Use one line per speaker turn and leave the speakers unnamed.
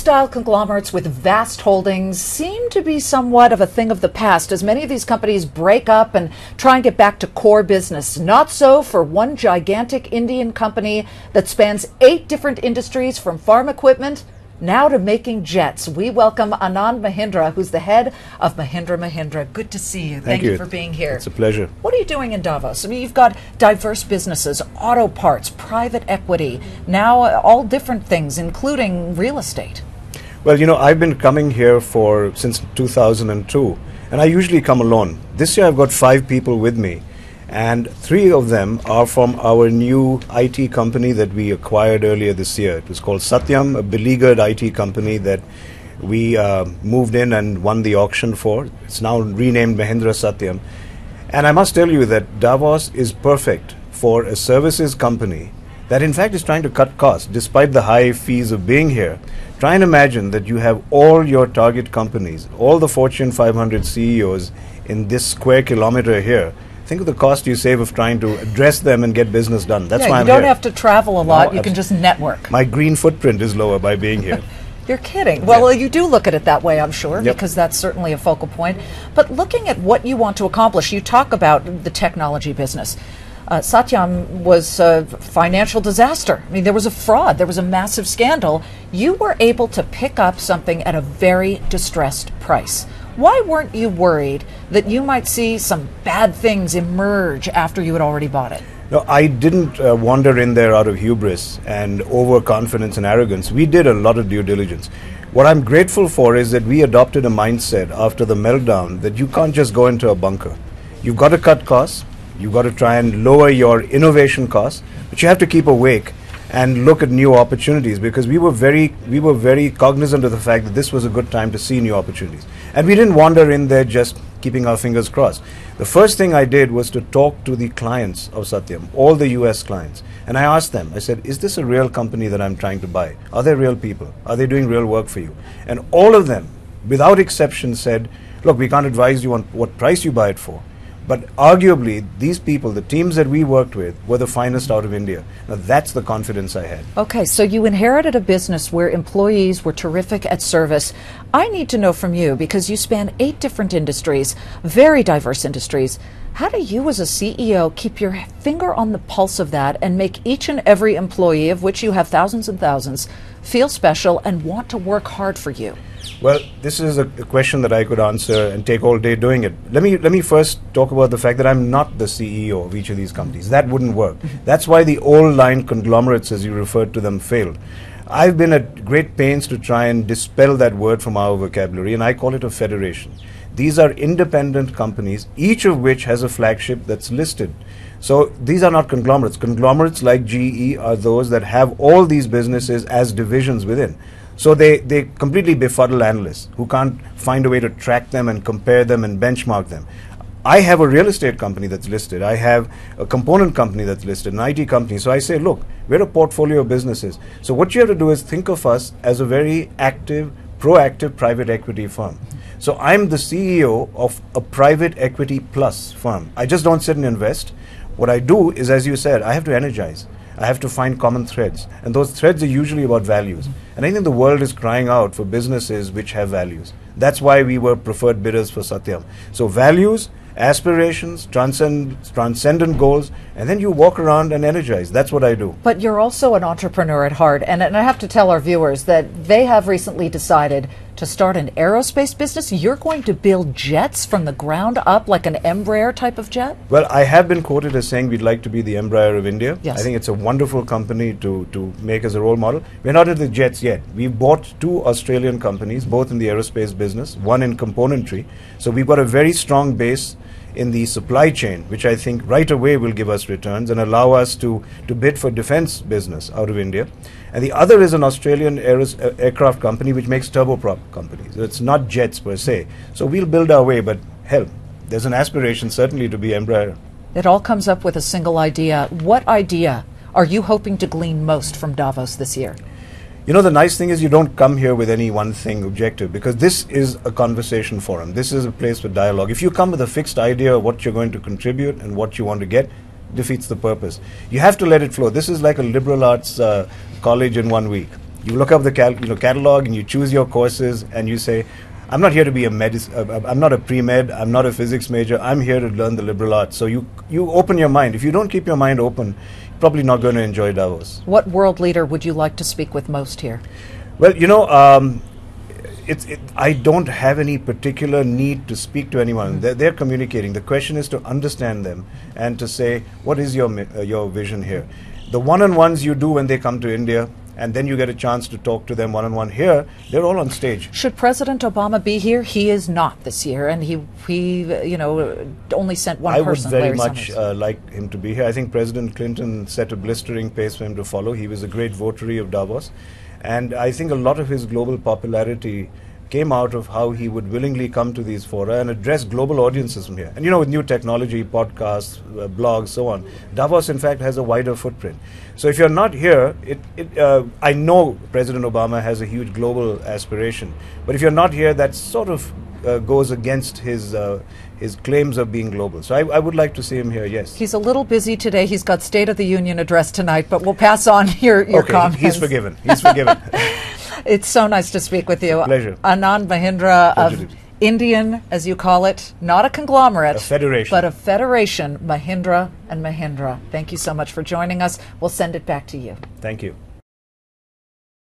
Old-style conglomerates with vast holdings seem to be somewhat of a thing of the past as many of these companies break up and try and get back to core business. Not so for one gigantic Indian company that spans 8 different industries from farm equipment now to making jets. We welcome Anand Mahindra, who's the head of Mahindra. Good to see you. Thank you for being here.
It's a pleasure.
What are you doing in Davos? I mean, you've got diverse businesses, auto parts, private equity, now all different things, including real estate.
Well, you know, I've been coming here since 2002, and I usually come alone. This year I've got 5 people with me, and 3 of them are from our new IT company that we acquired earlier this year. It was called Satyam, a beleaguered IT company that we moved in and won the auction for. It's now renamed Mahindra Satyam. And I must tell you that Davos is perfect for a services company that in fact is trying to cut costs despite the high fees of being here. Try and imagine that you have all your target companies, all the Fortune 500 CEOs in this square kilometer here. Think of the cost you save of trying to address them and get business done. That's why I'm here.
You don't have to travel a lot. You can just network.
My green footprint is lower by being here.
You're kidding. Well, you do look at it that way, I'm sure, because that's certainly a focal point. But looking at what you want to accomplish, you talk about the technology business. Satyam was a financial disaster. I mean, there was a fraud. There was a massive scandal. You were able to pick up something at a very distressed price. Why weren't you worried that you might see some bad things emerge after you had already bought it?
No, I didn't wander in there out of hubris and overconfidence and arrogance. We did a lot of due diligence. What I'm grateful for is that we adopted a mindset after the meltdown that you can't just go into a bunker. You've got to cut costs. You've got to try and lower your innovation costs, but you have to keep awake and look at new opportunities, because we were very cognizant of the fact that this was a good time to see new opportunities. And we didn't wander in there just keeping our fingers crossed. The first thing I did was to talk to the clients of Satyam, all the US clients. And I asked them, I said, is this a real company that I'm trying to buy? Are they real people? Are they doing real work for you? And all of them, without exception, said, look, we can't advise you on what price you buy it for. But arguably, these people, the teams that we worked with, were the finest out of India. Now, that's the confidence I had.
Okay, so you inherited a business where employees were terrific at service. I need to know from you, because you span 8 different industries, very diverse industries. How do you as a CEO keep your finger on the pulse of that and make each and every employee, of which you have thousands and thousands, feel special and want to work hard for you?
Well, this is a question that I could answer and take all day doing it. Let me first talk about the fact that I'm not the CEO of each of these companies. That wouldn't work. That's why the old line conglomerates, as you referred to them, failed. I've been at great pains to try and dispel that word from our vocabulary, and I call it a federation. These are independent companies, each of which has a flagship that's listed. So these are not conglomerates. Conglomerates like GE are those that have all these businesses as divisions within. So they completely befuddle analysts who can't find a way to track them and compare them and benchmark them. I have a real estate company that's listed. I have a component company that's listed, an IT company. So I say, look, we're a portfolio of businesses. So what you have to do is think of us as a very active, proactive private equity firm. So I'm the CEO of a private equity plus firm. I just don't sit and invest. What I do is, as you said, I have to energize. I have to find common threads. And those threads are usually about values. And I think the world is crying out for businesses which have values. That's why we were preferred bidders for Satyam. So values, aspirations, transcendent goals, and then you walk around and energize. That's what I do.
But you're also an entrepreneur at heart. And I have to tell our viewers that they have recently decided to start an aerospace business. You're going to build jets from the ground up, like an Embraer type of jet?
Well, I have been quoted as saying we'd like to be the Embraer of India.
Yes.
I think it's a wonderful company to make as a role model. We're not in the jets yet. We've bought 2 Australian companies, both in the aerospace business, one in componentry. So we've got a very strong base in the supply chain, which I think right away will give us returns and allow us to bid for defense business out of India. And the other is an Australian aircraft company which makes turboprop companies. It's not jets per se. So we'll build our way, but hell, there's an aspiration certainly to be Embraer.
It all comes up with a single idea. What idea are you hoping to glean most from Davos this year?
You know, the nice thing is you don't come here with any one thing objective, because this is a conversation forum. This is a place for dialogue. If you come with a fixed idea of what you're going to contribute and what you want to get, defeats the purpose. You have to let it flow. This is like a liberal arts college in 1 week. You look up the catalog and you choose your courses and you say, I'm not here to be I'm not a pre-med, I'm not a physics major, I'm here to learn the liberal arts. So you open your mind. If you don't keep your mind open, you're probably not going to enjoy Davos.
What world leader would you like to speak with most here?
Well, I don't have any particular need to speak to anyone. They're communicating. The question is to understand them and to say, what is your vision here? The one-on-ones you do when they come to India, and then you get a chance to talk to them one-on-one here, they're all on stage.
Should President Obama be here? He is not this year, and he only sent one person.
I would very much like him to be here. I think President Clinton set a blistering pace for him to follow. He was a great votary of Davos. And I think a lot of his global popularity came out of how he would willingly come to these fora and address global audiences from here. And with new technology, podcasts, blogs, so on, Davos in fact has a wider footprint. So if you're not here, I know President Obama has a huge global aspiration, but if you're not here, that sort of goes against his claims of being global. So I would like to see him here, yes.
He's a little busy today. He's got State of the Union address tonight, but we'll pass on your comments.
He's forgiven. He's forgiven.
It's so nice to speak with you.
Pleasure.
Anand Mahindra of Indian, as you call it, not a conglomerate.
A federation.
But a federation, Mahindra and Mahindra. Thank you so much for joining us. We'll send it back to you.
Thank you.